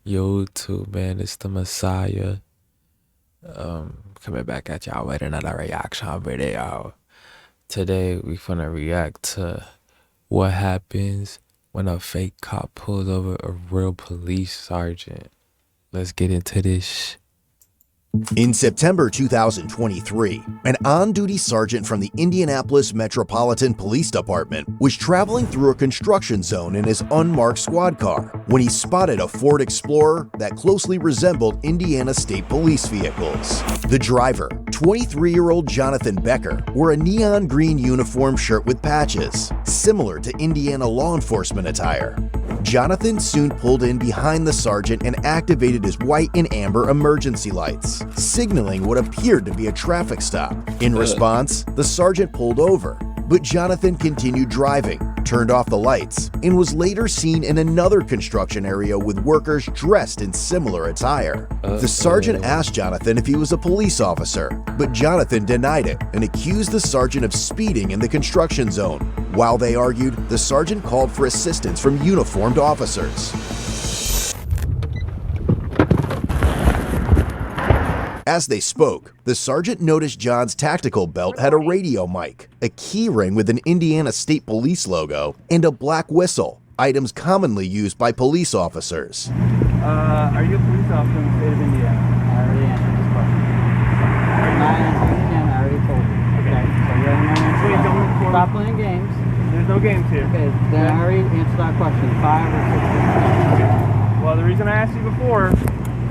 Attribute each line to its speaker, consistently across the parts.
Speaker 1: YouTube, man, it's the Messiah. Coming back at y'all with another reaction video. Today we finna react to what happens when a fake cop pulls over a real police sergeant. Let's get into this.
Speaker 2: In September 2023, an on-duty sergeant from the Indianapolis Metropolitan Police Department was traveling through a construction zone in his unmarked squad car when he spotted a Ford Explorer that closely resembled Indiana State Police vehicles. The driver, 23-year-old Jonathan Becker, wore a neon green uniform shirt with patches, similar to Indiana law enforcement attire. Jonathan soon pulled in behind the sergeant and activated his white and amber emergency lights, signaling what appeared to be a traffic stop. In response, the sergeant pulled over, but Jonathan continued driving, turned off the lights, and was later seen in another construction area with workers dressed in similar attire. The sergeant asked Jonathan if he was a police officer, but Jonathan denied it and accused the sergeant of speeding in the construction zone. While they argued, the sergeant called for assistance from uniformed officers. As they spoke, the sergeant noticed John's tactical belt had a radio mic, a key ring with an Indiana State Police logo, and a black whistle, items commonly used by police officers.
Speaker 3: Are you a police officer in the state of Indiana?
Speaker 4: I already answered this question. Not answering again, I already told you. Okay. So you already know the
Speaker 3: Wait,
Speaker 4: answer.
Speaker 3: don't
Speaker 4: Stop playing games.
Speaker 3: There's no games here.
Speaker 4: Okay, then I already answered that question 5 or 6 times.
Speaker 3: Well, the reason I asked you before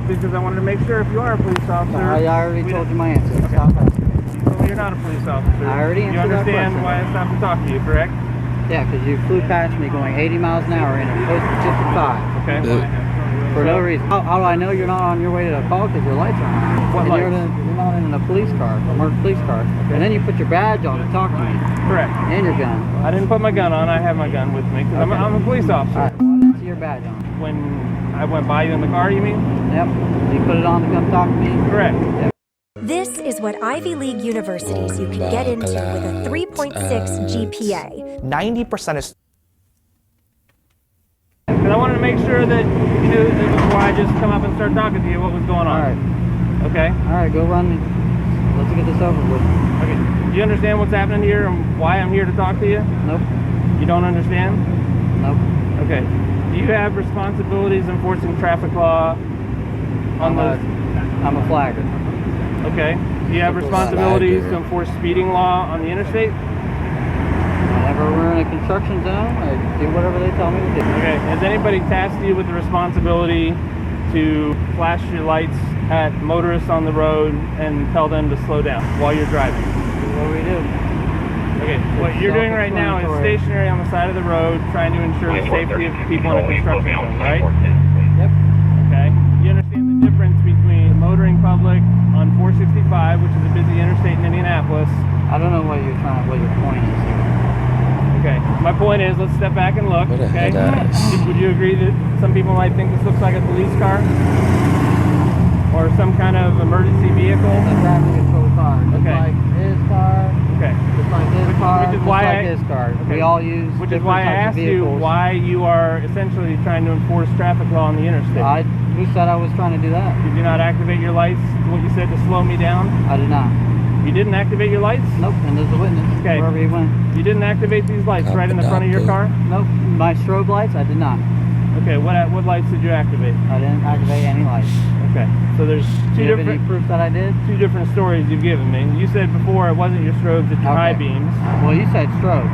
Speaker 3: is because I wanted to make sure if you are a police officer.
Speaker 4: I already told you my answer.
Speaker 3: Okay.
Speaker 4: Stop asking.
Speaker 3: You told me you're not a police officer.
Speaker 4: I already answered that
Speaker 3: You understand
Speaker 4: question.
Speaker 3: why I stopped to talk to you, correct?
Speaker 4: Yeah, because you flew past me going 80 miles an hour in a post 55.
Speaker 3: Okay.
Speaker 4: For no reason. How do I know you're not on your way to the call because your lights are on?
Speaker 3: What
Speaker 4: And
Speaker 3: lights?
Speaker 4: You're not in a police car, a marked police car. And then you put your badge on to talk to me.
Speaker 3: Correct.
Speaker 4: And your gun.
Speaker 3: I didn't put my gun on. I have my gun with me because
Speaker 4: Okay.
Speaker 3: I'm a police officer.
Speaker 4: Alright, well, I didn't see your badge on.
Speaker 3: When I went by you in the car, you mean?
Speaker 4: Yep. You put it on to come talk to me?
Speaker 3: Correct.
Speaker 4: Yep.
Speaker 5: This is what Ivy League universities you can get into with a 3.6 GPA.
Speaker 6: 90% is
Speaker 3: Because I wanted to make sure that you knew that before I just come up and start talking to you what was going on.
Speaker 4: Alright.
Speaker 3: Okay?
Speaker 4: Alright, go run me. Let's get this over with.
Speaker 3: Okay. Do you understand what's happening here and why I'm here to talk to you?
Speaker 4: Nope.
Speaker 3: You don't understand?
Speaker 4: Nope.
Speaker 3: Okay. Do you have responsibilities enforcing traffic law on those?
Speaker 4: I'm a flagger.
Speaker 3: Okay. Do you have responsibilities to enforce speeding law on the interstate?
Speaker 4: Whenever we're in a construction zone, I do whatever they tell me to do.
Speaker 3: Okay. Has anybody tasked you with the responsibility to flash your lights at motorists on the road and tell them to slow down while you're driving?
Speaker 4: What do we do?
Speaker 3: Okay, what you're doing right now is stationary on the side of the road trying to ensure the safety of people in a construction zone, right?
Speaker 4: Yep.
Speaker 3: Okay. You understand the difference between the motoring public on 465, which is a busy interstate in Indianapolis.
Speaker 4: I don't know what your point is.
Speaker 3: Okay. My point is, let's step back and look.
Speaker 1: What a
Speaker 3: Okay.
Speaker 1: head-ass.
Speaker 3: Would you agree that some people might think this looks like a police car? Or some kind of emergency vehicle?
Speaker 4: It's a traffic control car. Just
Speaker 3: Okay.
Speaker 4: like his car,
Speaker 3: Okay.
Speaker 4: just like his car,
Speaker 3: which is
Speaker 4: just
Speaker 3: why
Speaker 4: like his car.
Speaker 3: okay.
Speaker 4: We all use
Speaker 3: Which is
Speaker 4: different
Speaker 3: why I
Speaker 4: types of
Speaker 3: asked you
Speaker 4: vehicles.
Speaker 3: why you are essentially trying to enforce traffic law on the interstate.
Speaker 4: Who said I was trying to do that?
Speaker 3: Did you not activate your lights, what you said, to slow me down?
Speaker 4: I did not.
Speaker 3: You didn't activate your lights?
Speaker 4: Nope, and there's a witness.
Speaker 3: Okay.
Speaker 4: Wherever he went.
Speaker 3: You didn't activate these lights right in the front of your car?
Speaker 4: Nope, my strobe lights, I did not.
Speaker 3: Okay, what lights did you activate?
Speaker 4: I didn't activate any lights.
Speaker 3: Okay, so there's
Speaker 4: Do
Speaker 3: two
Speaker 4: you have any
Speaker 3: different
Speaker 4: proof that I did?
Speaker 3: stories you've given me. You said before it wasn't your strobes, it's your
Speaker 4: Okay.
Speaker 3: high beams.
Speaker 4: Well, you said strobes.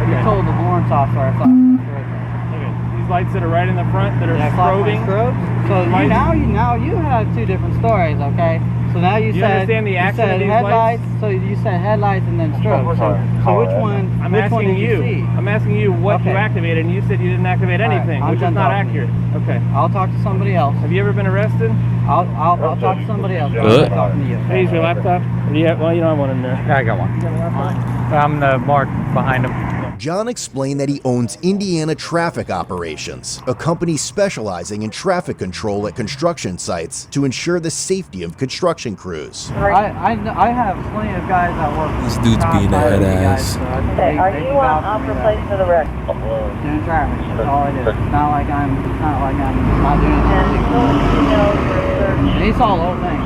Speaker 4: You
Speaker 3: Okay.
Speaker 4: told the warrant officer I thought it was strobes.
Speaker 3: Okay, these lights that are right in the front that are
Speaker 4: Did I flash my
Speaker 3: strobing.
Speaker 4: strobes? So
Speaker 3: Lights-
Speaker 4: now you have two different stories, okay? So now you
Speaker 3: Do you
Speaker 4: said
Speaker 3: understand the
Speaker 4: you
Speaker 3: action
Speaker 4: said
Speaker 3: of these
Speaker 4: headlights.
Speaker 3: lights?
Speaker 4: So you said headlights and then strobes. So which one?
Speaker 3: I'm
Speaker 4: which one
Speaker 3: asking
Speaker 4: did you see?
Speaker 3: I'm asking you what you
Speaker 4: Okay.
Speaker 3: activated, and you said you didn't activate
Speaker 4: All right,
Speaker 3: anything,
Speaker 4: I'm
Speaker 3: which is
Speaker 4: done
Speaker 3: not
Speaker 4: talking to
Speaker 3: accurate. Okay.
Speaker 4: I'll talk to somebody else.
Speaker 3: Have you ever been arrested?
Speaker 4: I'll talk to somebody else.
Speaker 1: Good.
Speaker 4: I'm talking to you.
Speaker 3: Hey, is your laptop? Or do you have, well, you don't have one in there.
Speaker 6: Yeah, I got one.
Speaker 3: You got a laptop?
Speaker 6: I'm the mark behind him.
Speaker 2: John explained that he owns Indiana Traffic Operations, a company specializing in traffic control at construction sites to ensure the safety of construction crews.
Speaker 4: I have plenty of guys that work.
Speaker 1: This dude's being a head ass.
Speaker 6: Okay, are you on for place for the wreck?
Speaker 4: Doing traffic. That's all I do. It's not like I'm not doing anything. And he saw the whole thing.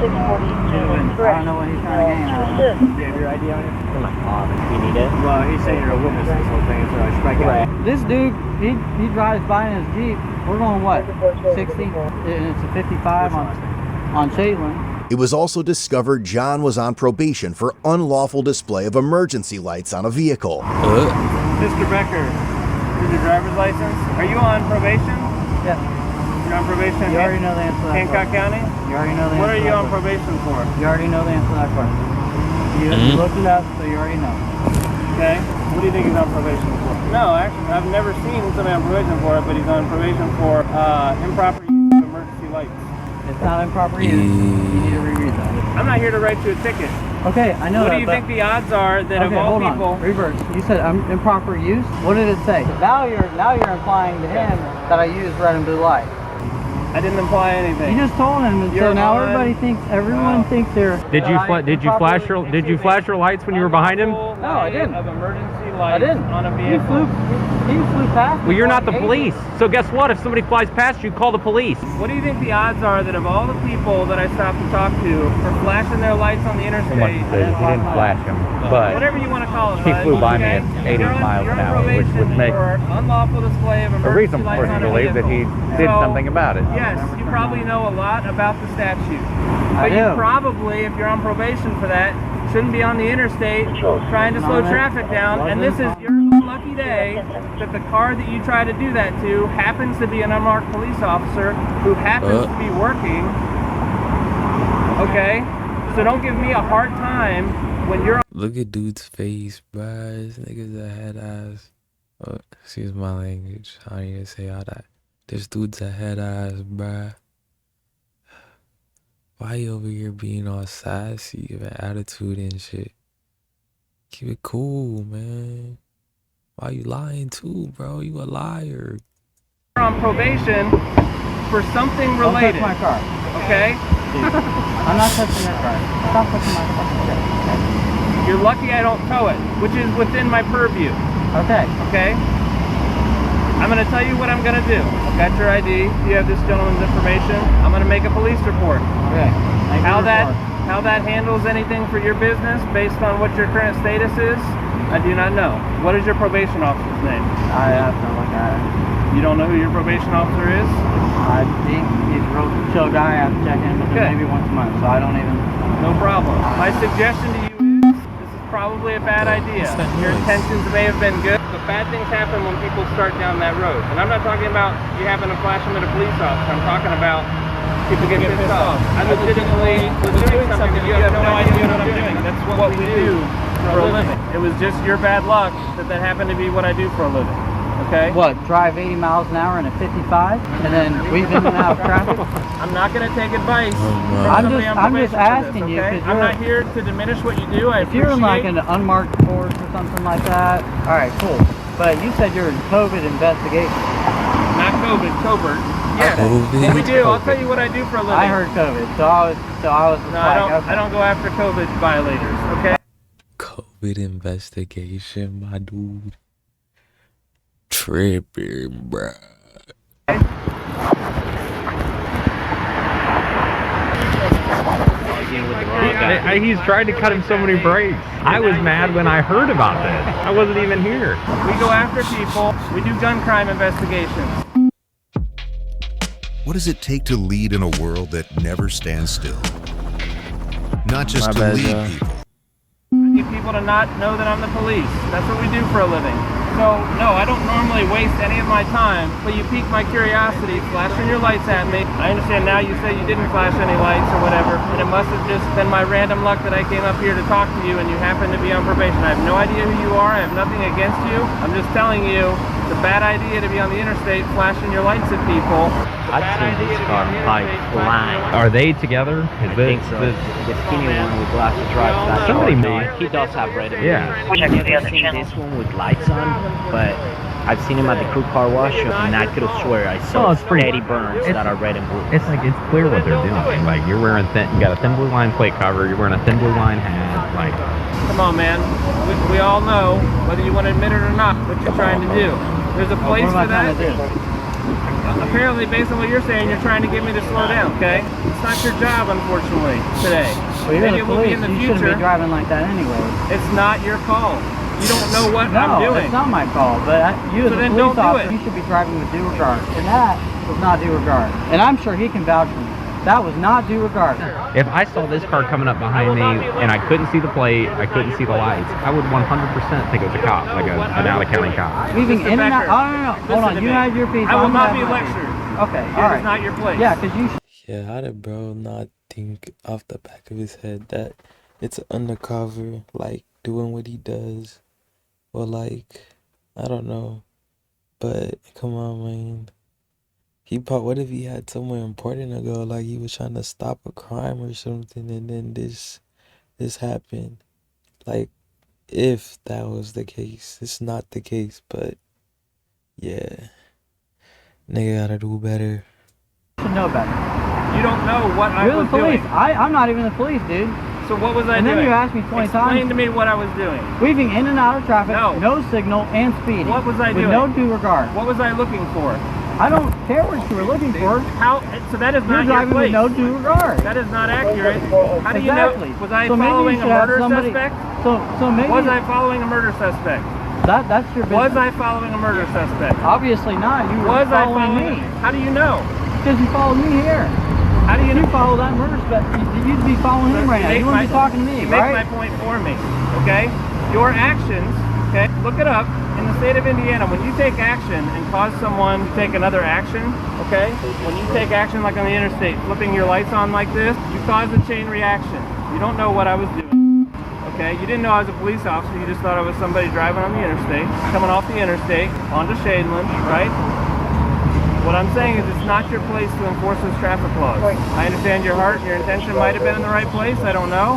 Speaker 4: I don't know what he's trying to gain out of it.
Speaker 6: Do you have your ID on you? Come on. You need it?
Speaker 7: Well, he's saying you're a witness to this whole thing, so I should probably get it.
Speaker 4: This dude, he drives by in his Jeep. We're going what? 60? And it's a 55 on Shaitland.
Speaker 2: It was also discovered John was on probation for unlawful display of emergency lights on a vehicle.
Speaker 3: Mr. Becker, is your driver's license? Are you on probation?
Speaker 4: Yeah.
Speaker 3: You're on probation?
Speaker 4: You already know the answer to that
Speaker 3: Hancock
Speaker 4: question.
Speaker 3: County?
Speaker 4: You already know the answer.
Speaker 3: What are
Speaker 4: to
Speaker 3: you
Speaker 4: that
Speaker 3: on
Speaker 4: question.
Speaker 3: probation for?
Speaker 4: You already know the answer to that question. You looked it up, so you already know.
Speaker 3: Okay. What do you think he's on probation for? No, actually, I've never seen somebody on probation for it, but he's on probation for improper use of emergency lights.
Speaker 4: It's not improper use. You need to reread that.
Speaker 3: I'm not here to write you a ticket.
Speaker 4: Okay, I know
Speaker 3: What
Speaker 4: that.
Speaker 3: do you think the odds are that of
Speaker 4: okay,
Speaker 3: all
Speaker 4: hold
Speaker 3: people?
Speaker 4: on. Reverse. You said improper use. What did it say? Now you're implying to him that I use red and blue light.
Speaker 3: I didn't imply anything.
Speaker 4: You just told him, and so
Speaker 3: You're
Speaker 4: now
Speaker 3: on.
Speaker 4: everyone thinks they're.
Speaker 7: Did you flash your lights when you were behind him?
Speaker 3: No,
Speaker 4: I didn't.
Speaker 3: Of emergency
Speaker 4: I
Speaker 3: lights
Speaker 4: didn't.
Speaker 3: on a
Speaker 4: He
Speaker 3: vehicle.
Speaker 4: flew past.
Speaker 7: Well, you're not the police. So guess what? If somebody flies past you, call the police.
Speaker 3: What do you think the odds are that of all the people that I stopped to talk to for flashing their lights on the interstate?
Speaker 8: He didn't flash him, but
Speaker 3: Whatever you want to call it.
Speaker 8: he
Speaker 3: bud,
Speaker 8: flew by me
Speaker 3: okay?
Speaker 8: at 80
Speaker 3: You're on-
Speaker 8: miles
Speaker 3: you're
Speaker 8: an
Speaker 3: on
Speaker 8: hour, which would
Speaker 3: probation
Speaker 8: make
Speaker 3: for unlawful display of
Speaker 8: a
Speaker 3: emergency
Speaker 8: reason
Speaker 3: lights
Speaker 8: for us
Speaker 3: on
Speaker 8: to
Speaker 3: a
Speaker 8: believe that he
Speaker 3: vehicle.
Speaker 8: did
Speaker 3: So,
Speaker 8: something about it.
Speaker 3: Yes, you probably know a lot about the statute. But
Speaker 4: I
Speaker 3: you
Speaker 4: do.
Speaker 3: probably, if you're on probation for that, shouldn't be on the interstate trying to slow
Speaker 4: No,
Speaker 3: traffic down. And this is your lucky day that the car that you try to do that to happens to be an unmarked police officer who happens to be working. Okay? So don't give me a hard time when you're
Speaker 1: Look at dude's face, bruh. This nigga's a head ass. Oh, excuse my language. I don't even say all that. This dude's a head ass, bruh. Why you over here being all sassy, with attitude and shit? Keep it cool, man. Why you lying too, bro? You a liar.
Speaker 3: on probation for something
Speaker 4: Don't touch
Speaker 3: related.
Speaker 4: my car.
Speaker 3: Okay?
Speaker 4: I'm not touching your car. Stop touching my fucking car.
Speaker 3: You're lucky I don't tow it, which is within my purview.
Speaker 4: Okay.
Speaker 3: Okay? I'm gonna tell you what I'm gonna do. I've got your ID. You have this gentleman's information. I'm gonna make a police report.
Speaker 4: Okay. Thank you
Speaker 3: How
Speaker 4: for
Speaker 3: that
Speaker 4: the report.
Speaker 3: how that handles anything for your business based on what your current status is, I do not know. What is your probation officer's name?
Speaker 4: I have to look at it.
Speaker 3: You don't know who your probation officer is?
Speaker 4: He's a real chill guy. I have to check in with
Speaker 3: Okay.
Speaker 4: him maybe once a month, so I don't even.
Speaker 3: No problem. My suggestion to you is this is probably a bad idea. Your intentions may have been good, but bad things happen when people start down that road. And I'm not talking about you having to flash them at a police officer. I'm talking about people get pissed off. I legitimately was doing something that you have no idea what I'm doing. That's what we do for a living. It was just your bad luck that that happened to be what I do for a living. Okay?
Speaker 4: What? Drive 80 miles an hour in a 55, and then weave in and out of traffic?
Speaker 3: I'm not going to take advice from
Speaker 4: I'm
Speaker 3: somebody
Speaker 4: just-
Speaker 3: on
Speaker 4: I'm just
Speaker 3: probation for
Speaker 4: asking
Speaker 3: this,
Speaker 4: you,
Speaker 3: okay?
Speaker 4: 'cause
Speaker 3: I'm
Speaker 4: you're-
Speaker 3: not here to diminish what you do. I
Speaker 4: If you're in like
Speaker 3: appreciate-
Speaker 4: an unmarked force or something like that, all right, cool. But you said you're in COVID investigation.
Speaker 3: Not COVID, covert. Yes.
Speaker 1: COVID.
Speaker 3: What we do, I'll tell you what I do for a living.
Speaker 4: I heard COVID, so I was just
Speaker 3: No,
Speaker 4: like, okay.
Speaker 3: I don't go after COVID violators, okay?
Speaker 1: COVID investigation, my dude. Tripping, bruh.
Speaker 7: He's tried to cut him so many breaks. I was mad when I heard about this. I wasn't even here.
Speaker 3: We go after people. We do gun crime investigations.
Speaker 9: What does it take to lead in a world that never stands still? Not just
Speaker 1: My
Speaker 9: to
Speaker 1: bad,
Speaker 9: lead
Speaker 1: Joe.
Speaker 9: people,
Speaker 3: I need people to not know that I'm the police. That's what we do for a living. So, no, I don't normally waste any of my time, but you pique my curiosity, flashing your lights at me. I understand now you say you didn't flash any lights or whatever, and it must have just been my random luck that I came up here to talk to you and you happen to be on probation. I have no idea who you are. I have nothing against you. I'm just telling you, it's a bad idea to be on the interstate flashing your lights at people
Speaker 6: I've seen this car by line.
Speaker 7: Are they together?
Speaker 6: I think so. The skinny one with glasses drives that
Speaker 7: Somebody
Speaker 6: car.
Speaker 7: made-
Speaker 6: He does have red and
Speaker 7: Yeah.
Speaker 6: blue. I've never seen this one with lights on, but I've seen him at the crew car wash, and I could have swear I saw
Speaker 7: it's pretty-
Speaker 6: steady burns that are red and blue.
Speaker 7: It's like, it's clear what they're doing. Like, you're wearing you got a thin blue line plate cover, you're wearing a thin blue line hat, like...
Speaker 3: Come on, man. We all know, whether you want to admit it or not, what you're trying to do. There's a place
Speaker 4: What am I
Speaker 3: for that.
Speaker 4: trying to do?
Speaker 3: Apparently, based on what you're saying, you're trying to get me to slow down, okay? It's not your job, unfortunately, today.
Speaker 4: Well, you're
Speaker 3: Maybe
Speaker 4: the
Speaker 3: it will be
Speaker 4: police.
Speaker 3: in the
Speaker 4: You shouldn't
Speaker 3: future.
Speaker 4: be driving like that anyway.
Speaker 3: It's not your call. You don't know what
Speaker 4: No,
Speaker 3: I'm doing.
Speaker 4: it's not my call. But you as
Speaker 3: So
Speaker 4: a
Speaker 3: then
Speaker 4: police
Speaker 3: don't do
Speaker 4: officer,
Speaker 3: it.
Speaker 4: you should be driving with due regard. And that was not due regard. And I'm sure he can vouch for me. That was not due regard.
Speaker 7: If I saw this car coming up behind me and I couldn't see the plate, I couldn't see the lights, I would 100% think it was a cop, like an out-of-county cop.
Speaker 4: Leaving in and out.
Speaker 3: Becker,
Speaker 4: Oh, no. Hold
Speaker 3: listen
Speaker 4: on.
Speaker 3: to
Speaker 4: You
Speaker 3: me.
Speaker 4: have your piece.
Speaker 3: I will
Speaker 4: I'm
Speaker 3: not
Speaker 4: having
Speaker 3: be
Speaker 4: my piece.
Speaker 3: lectured.
Speaker 4: Okay,
Speaker 3: It
Speaker 4: all
Speaker 3: is
Speaker 4: right.
Speaker 3: not your place.
Speaker 4: Yeah, because you
Speaker 1: Yeah, how did bro not think off the back of his head that it's undercover, like doing what he does, or like, I don't know, but come on, man. What if he had somewhere important to go, like he was trying to stop a crime or something, and then this happened? Like, if that was the case, it's not the case, but yeah, nigga gotta do better.
Speaker 4: should know better.
Speaker 3: You don't know what I
Speaker 4: You're
Speaker 3: was
Speaker 4: the police.
Speaker 3: doing.
Speaker 4: I'm not even the police, dude.
Speaker 3: So what was I
Speaker 4: And
Speaker 3: doing?
Speaker 4: then you asked me 20
Speaker 3: Explain
Speaker 4: times.
Speaker 3: to me what I was doing.
Speaker 4: Weaving in and out of traffic,
Speaker 3: No.
Speaker 4: signal, and speeding.
Speaker 3: What was I
Speaker 4: with
Speaker 3: doing?
Speaker 4: no due regard.
Speaker 3: What was I looking for?
Speaker 4: I don't care what you were looking for.
Speaker 3: How? So that is
Speaker 4: You're
Speaker 3: not your
Speaker 4: driving with
Speaker 3: place.
Speaker 4: no due regard.
Speaker 3: That is not accurate. How do you
Speaker 4: Exactly.
Speaker 3: know? Was I
Speaker 4: So maybe you
Speaker 3: following a
Speaker 4: should have
Speaker 3: murder
Speaker 4: somebody-
Speaker 3: suspect?
Speaker 4: So maybe
Speaker 3: Was I following a murder suspect?
Speaker 4: that's your business.
Speaker 3: Was I following a murder suspect?
Speaker 4: Obviously not. You were
Speaker 3: Was I
Speaker 4: following
Speaker 3: following?
Speaker 4: me
Speaker 3: How do you know?
Speaker 4: because you followed me here.
Speaker 3: How do you
Speaker 4: You
Speaker 3: know?
Speaker 4: follow that murder suspect. You'd be following him right now. You wouldn't be talking to me,
Speaker 3: You make
Speaker 4: right?
Speaker 3: my point for me, okay? Your actions, okay? Look it up. In the state of Indiana, when you take action and cause someone to take another action, okay? When you take action like on the interstate, flipping your lights on like this, you cause a chain reaction. You don't know what I was doing, okay? You didn't know I was a police officer. You just thought I was somebody driving on the interstate, coming off the interstate onto Shadeland, right? What I'm saying is it's not your place to enforce those traffic laws. I understand your heart, your intention might have been in the right place. I don't know.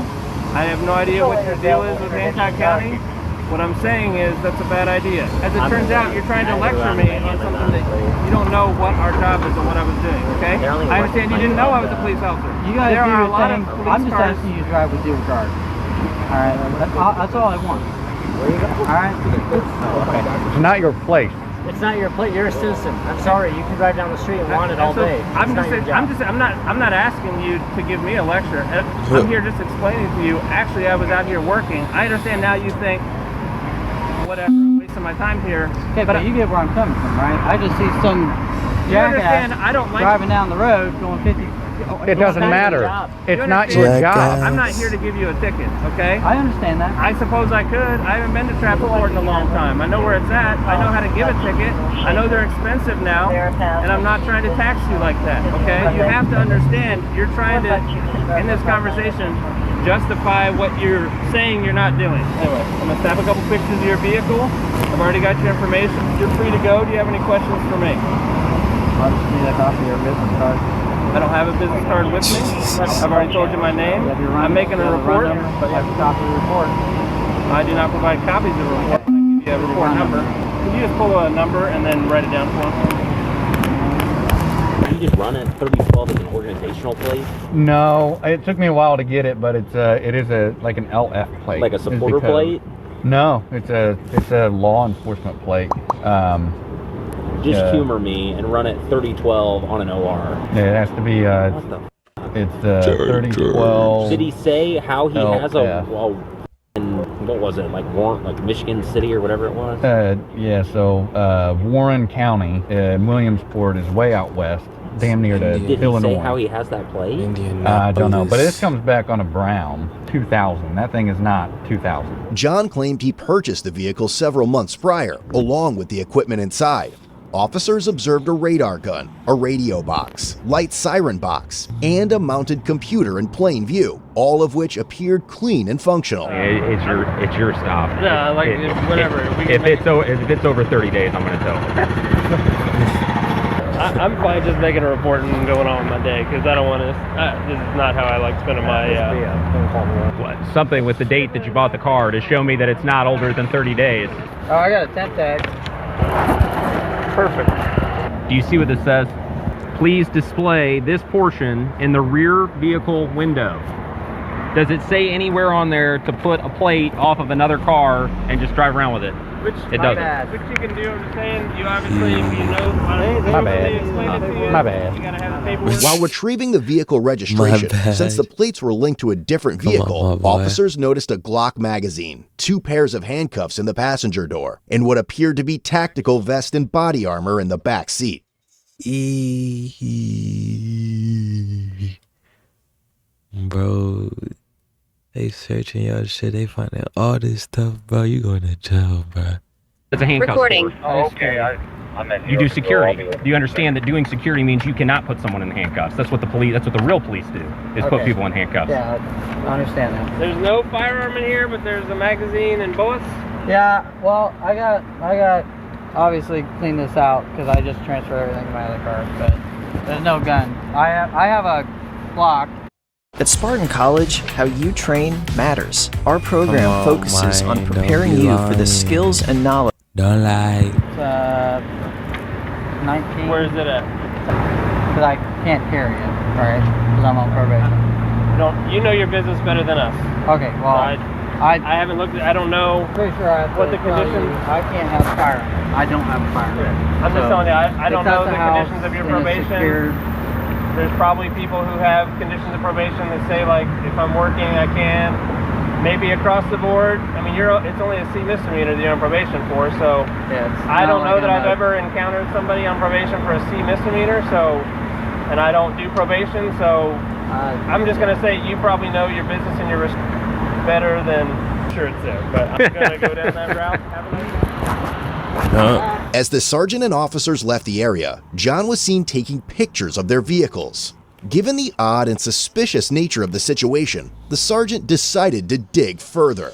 Speaker 3: I have no idea what your deal is with Hancock County. What I'm saying is that's a bad idea. As it turns out, you're trying to lecture me on something that you don't know what our job is and what I was doing, okay? I understand you didn't know I was a police officer.
Speaker 4: You guys
Speaker 3: There
Speaker 4: do
Speaker 3: are a
Speaker 4: your
Speaker 3: lot
Speaker 4: thing.
Speaker 3: of police
Speaker 4: I'm just
Speaker 3: cars.
Speaker 4: asking you to drive with due regard. All right, that's all I want. All right.
Speaker 7: It's not your place.
Speaker 6: It's not your plate. You're a citizen. I'm sorry. You can drive down the street and want it all
Speaker 3: So,
Speaker 6: day.
Speaker 3: I'm not asking you to give me a lecture. I'm here just explaining to you. Actually, I was out here working. I understand now. You think, whatever, I'm wasting my time here.
Speaker 4: Okay, but you get where I'm coming from, right? I just see some
Speaker 3: You understand?
Speaker 4: jackass
Speaker 3: I don't like.
Speaker 4: driving down the road going 50.
Speaker 7: It doesn't
Speaker 6: not your
Speaker 7: matter.
Speaker 6: job.
Speaker 7: It's
Speaker 3: You
Speaker 7: not your
Speaker 1: understand?
Speaker 7: job.
Speaker 3: I'm not here to give you a ticket, okay?
Speaker 4: I understand that.
Speaker 3: I suppose I could. I haven't been to traffic court in a long time. I know where it's at. I know how to give a ticket. I know they're expensive now, and I'm not trying to tax you like that, okay? You have to understand, you're trying to, in this conversation, justify what you're saying you're not doing. Anyway, I'm gonna snap a couple pictures of your vehicle. I've already got your information. You're free to go. Do you have any questions for me?
Speaker 4: I just need a copy of your business card.
Speaker 3: I don't have a business card with me. I've already told you my name.
Speaker 4: You have your run,
Speaker 3: I'm making a
Speaker 4: you have
Speaker 3: report.
Speaker 4: run number, but you have a copy of the report.
Speaker 3: I do not provide copies of the report. I give you a report number. Can you just pull a number and then write it down for me?
Speaker 10: You just run it 3012 as an organizational plate,
Speaker 8: No, it took me a while to get it, but it is like an LF plate.
Speaker 10: like a
Speaker 8: is the
Speaker 10: supporter
Speaker 8: code.
Speaker 10: plate.
Speaker 8: No, it's a law enforcement plate.
Speaker 10: Just
Speaker 8: Yeah.
Speaker 10: humor me and run it 3012 on an OR.
Speaker 8: It has to be
Speaker 10: What the?
Speaker 8: it's 3012.
Speaker 10: Did he say how he has a
Speaker 8: LF.
Speaker 10: well, in, what was it, like Warren, like Michigan City or whatever it was?
Speaker 8: Yeah, so Warren County, Williamsport is way out west, damn near to
Speaker 10: Did he
Speaker 8: Illinois.
Speaker 10: say how he has that plate?
Speaker 8: I don't know, but this comes back on a Brown 2000. That thing is not 2000.
Speaker 2: John claimed he purchased the vehicle several months prior, along with the equipment inside. Officers observed a radar gun, a radio box, light siren box, and a mounted computer in plain view, all of which appeared clean and functional.
Speaker 7: It's your stop.
Speaker 3: Yeah, like, whatever. We can
Speaker 7: If it's over 30 days, I'm gonna tow.
Speaker 3: I'm fine just making a report and going on with my day because I don't want to. This is not how I like spending my.
Speaker 7: Something with the date that you bought the car to show me that it's not older than 30 days.
Speaker 4: Oh, I got a temp tag.
Speaker 3: Perfect.
Speaker 7: Do you see what this says? Please display this portion in the rear vehicle window. Does it say anywhere on there to put a plate off of another car and just drive around with it?
Speaker 3: Which
Speaker 7: it doesn't.
Speaker 3: Which you can do. I'm just saying. You obviously, if you know.
Speaker 7: My bad. My bad.
Speaker 3: You gotta have the paperwork.
Speaker 2: While retrieving the vehicle registration, since the plates were linked to a different vehicle, officers noticed a Glock magazine, 2 pairs of handcuffs in the passenger door, and what appeared to be tactical vest and body armor in the back seat.
Speaker 1: Bro, they searching your shit. They finding all this stuff, bro. You going to jail, bro.
Speaker 7: It's a handcuff.
Speaker 11: Recording.
Speaker 7: Store.
Speaker 3: Oh, okay.
Speaker 7: You do security. Do you understand that doing security means you cannot put someone in handcuffs? That's what the police. That's what the real police do. Is put people in handcuffs.
Speaker 4: Yeah, I understand that.
Speaker 3: There's no firearm in here, but there's a magazine and bullets.
Speaker 4: Yeah, well, I got obviously clean this out because I just transferred everything to my other car, but there's no gun. I have a Glock.
Speaker 12: At Spartan College, how you train matters. Our program focuses on preparing you for the skills and knowledge.
Speaker 1: Don't lie.
Speaker 4: It's 19.
Speaker 3: Where is it at?
Speaker 4: Because I can't carry it, right? Because I'm on probation.
Speaker 3: You know your business better than us.
Speaker 4: Okay, well,
Speaker 3: I haven't looked at. I don't know.
Speaker 4: Pretty sure I have
Speaker 3: what the conditions.
Speaker 4: I can't have a firearm. I don't have a firearm.
Speaker 3: I'm just telling you. I don't know the conditions of your probation. There's probably people who have conditions of probation that say, like, if I'm working, I can. Maybe across the board. I mean, it's only a C misdemeanor that you're on probation for, so I don't know that I've ever encountered somebody on probation for a C misdemeanor, so, and I don't do probation, so I'm just going to say you probably know your business and your risk better than, sure it's there, but I'm going to go down that route. Have a nice day.
Speaker 2: As the sergeant and officers left the area, John was seen taking pictures of their vehicles. Given the odd and suspicious nature of the situation, the sergeant decided to dig further.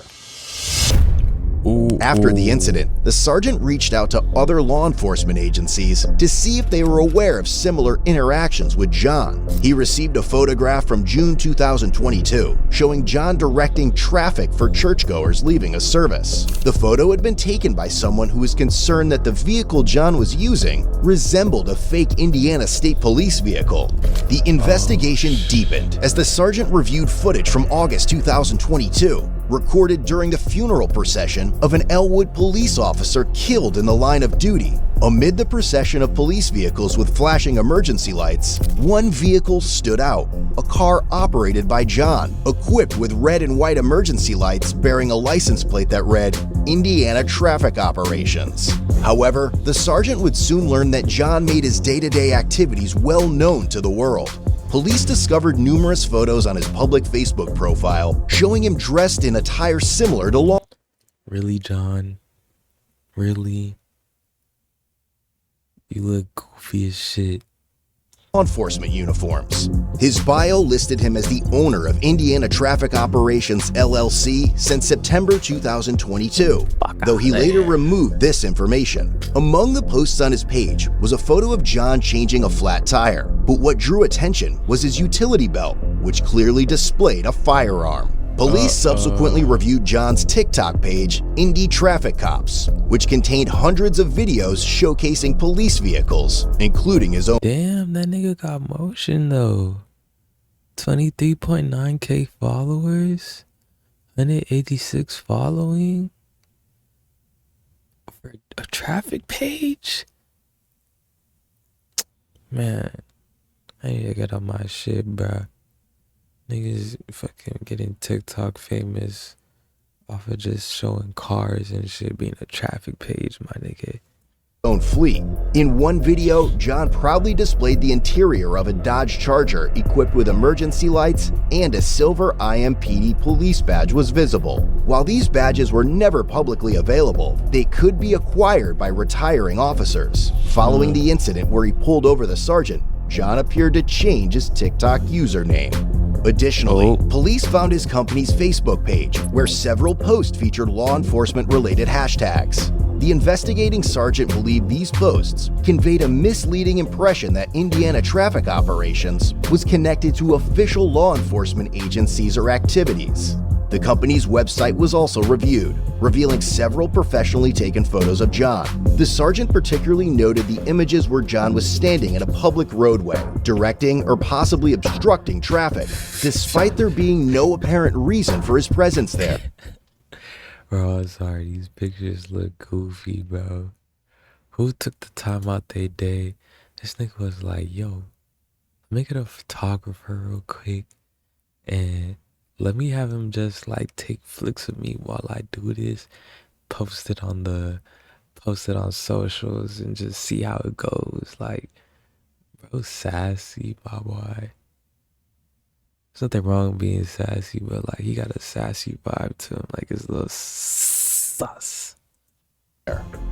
Speaker 2: After the incident, the sergeant reached out to other law enforcement agencies to see if they were aware of similar interactions with John. He received a photograph from June 2022 showing John directing traffic for churchgoers leaving a service. The photo had been taken by someone who was concerned that the vehicle John was using resembled a fake Indiana State Police vehicle. The investigation deepened as the sergeant reviewed footage from August 2022 recorded during the funeral procession of an Elwood police officer killed in the line of duty. Amid the procession of police vehicles with flashing emergency lights, one vehicle stood out, a car operated by John, equipped with red and white emergency lights bearing a license plate that read, Indiana Traffic Operations. However, the sergeant would soon learn that John made his day-to-day activities well known to the world. Police discovered numerous photos on his public Facebook profile showing him dressed in attire similar to law.
Speaker 1: Really, John? Really? You look goofy as shit.
Speaker 2: Enforcement uniforms. His bio listed him as the owner of Indiana Traffic Operations LLC since September 2022, though he later removed this information. Among the posts on his page was a photo of John changing a flat tire, but what drew attention was his utility belt, which clearly displayed a firearm. Police subsequently reviewed John's TikTok page, Indy Traffic Cops, which contained hundreds of videos showcasing police vehicles, including his own.
Speaker 1: Damn, that nigga got motion though. 23.9k followers, 186 following for a traffic page. Man, I need to get on my shit, bruh. Niggas fucking getting TikTok famous off of just showing cars and shit being a traffic page, my nigga.
Speaker 2: Own fleet. In one video, John proudly displayed the interior of a Dodge Charger equipped with emergency lights, and a silver IMPD police badge was visible. While these badges were never publicly available, they could be acquired by retiring officers. Following the incident where he pulled over the sergeant, John appeared to change his TikTok username. Additionally, police found his company's Facebook page, where several posts featured law enforcement-related hashtags. The investigating sergeant believed these posts conveyed a misleading impression that Indiana Traffic Operations was connected to official law enforcement agencies or activities. The company's website was also reviewed, revealing several professionally taken photos of John. The sergeant particularly noted the images where John was standing at a public roadway, directing or possibly obstructing traffic, despite there being no apparent reason for his presence there.
Speaker 1: Bro, I'm sorry, these pictures look goofy, bro. Who took the time out their day? This nigga was like, yo, make it a photographer real quick and let me have him just like take flicks of me while I do this, post it on socials and just see how it goes. Like, bro, sassy, my boy. There's nothing wrong with being sassy, but like he got a sassy vibe to him, like it's a little sus.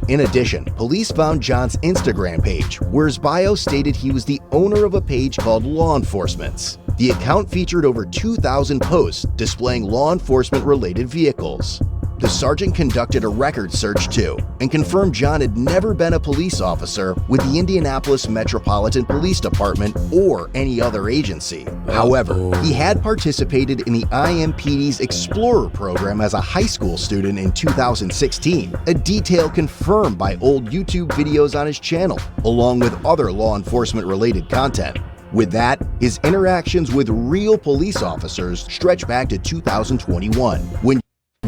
Speaker 2: In addition, police found John's Instagram page, where his bio stated he was the owner of a page called Law Enforcement's. The account featured over 2,000 posts displaying law enforcement-related vehicles. The sergeant conducted a record search too, and confirmed John had never been a police officer with the Indianapolis Metropolitan Police Department or any other agency. However, he had participated in the IMPD's Explorer program as a high school student in 2016, a detail confirmed by old YouTube videos on his channel, along with other law enforcement-related content. With that, his interactions with real police officers stretch back to 2021, when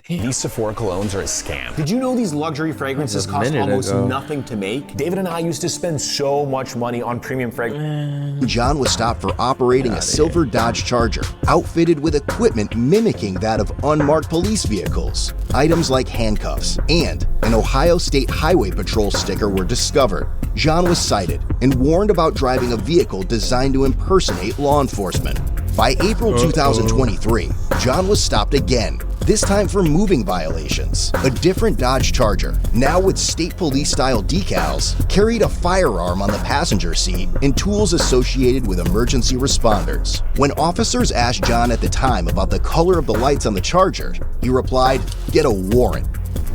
Speaker 11: these Sephora colognes are a scam. Did you know these luxury fragrances cost almost nothing to make? David and I used to spend so much money on premium fragrances.
Speaker 2: John was stopped for operating a silver Dodge Charger, outfitted with equipment mimicking that of unmarked police vehicles. Items like handcuffs and an Ohio State Highway Patrol sticker were discovered. John was cited and warned about driving a vehicle designed to impersonate law enforcement. By April 2023, John was stopped again, this time for moving violations. A different Dodge Charger, now with state police-style decals, carried a firearm on the passenger seat and tools associated with emergency responders. When officers asked John at the time about the color of the lights on the Charger, he replied, "Get a warrant."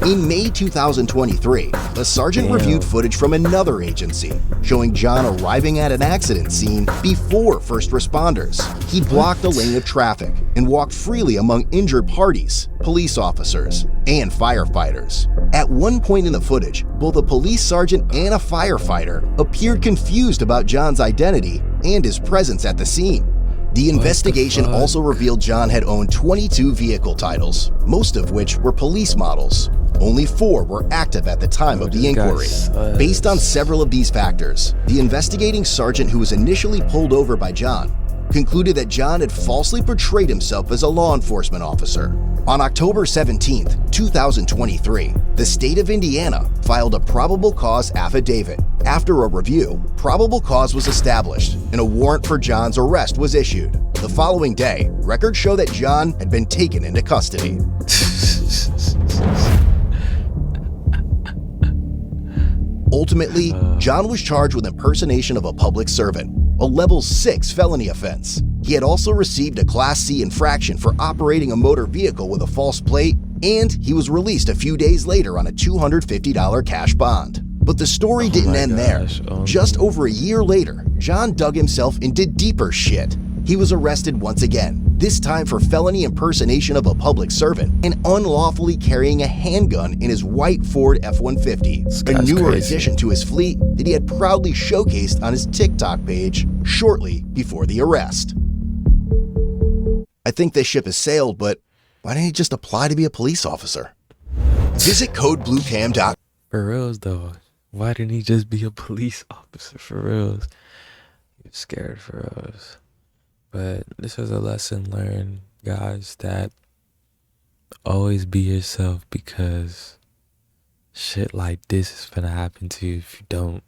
Speaker 2: In May 2023, a sergeant reviewed footage from another agency showing John arriving at an accident scene before first responders. He blocked a lane of traffic and walked freely among injured parties, police officers, and firefighters. At one point in the footage, both a police sergeant and a firefighter appeared confused about John's identity and his presence at the scene. The investigation also revealed John had owned 22 vehicle titles, most of which were police models. Only 4 were active at the time of the inquiry. Based on several of these factors, the investigating sergeant who was initially pulled over by John concluded that John had falsely portrayed himself as a law enforcement officer. On October 17, 2023, the state of Indiana filed a probable cause affidavit. After a review, probable cause was established and a warrant for John's arrest was issued. The following day, records show that John had been taken into custody. Ultimately, John was charged with impersonation of a public servant, a level 6 felony offense. He had also received a Class C infraction for operating a motor vehicle with a false plate, and he was released a few days later on a $250 cash bond. But the story didn't end there. Just over a year later, John dug himself into deeper shit. He was arrested once again, this time for felony impersonation of a public servant and unlawfully carrying a handgun in his white Ford F-150, a newer addition to his fleet that he had proudly showcased on his TikTok page shortly before the arrest. I think this ship has sailed, but why didn't he just apply to be a police officer? Visit codebluecam.com.
Speaker 1: For reals though, why didn't he just be a police officer? For reals, you're scared for reals. But this is a lesson learned, guys, that always be yourself, because shit like this is gonna happen to you if you don't.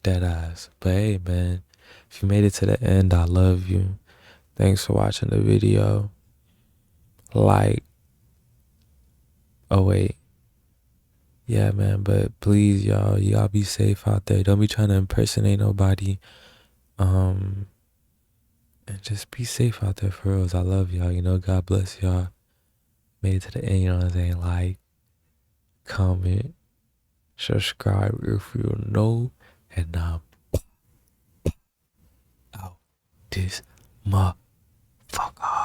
Speaker 1: Deadass. But hey, man, if you made it to the end, I love you. Thanks for watching the video. Like. Oh, wait. Yeah, man, but please, y'all be safe out there. Don't be trying to impersonate nobody. And just be safe out there for reals. I love y'all. God bless y'all. made it to the end, you know what I'm saying? Like, comment, subscribe if you know, and out this motherfucker.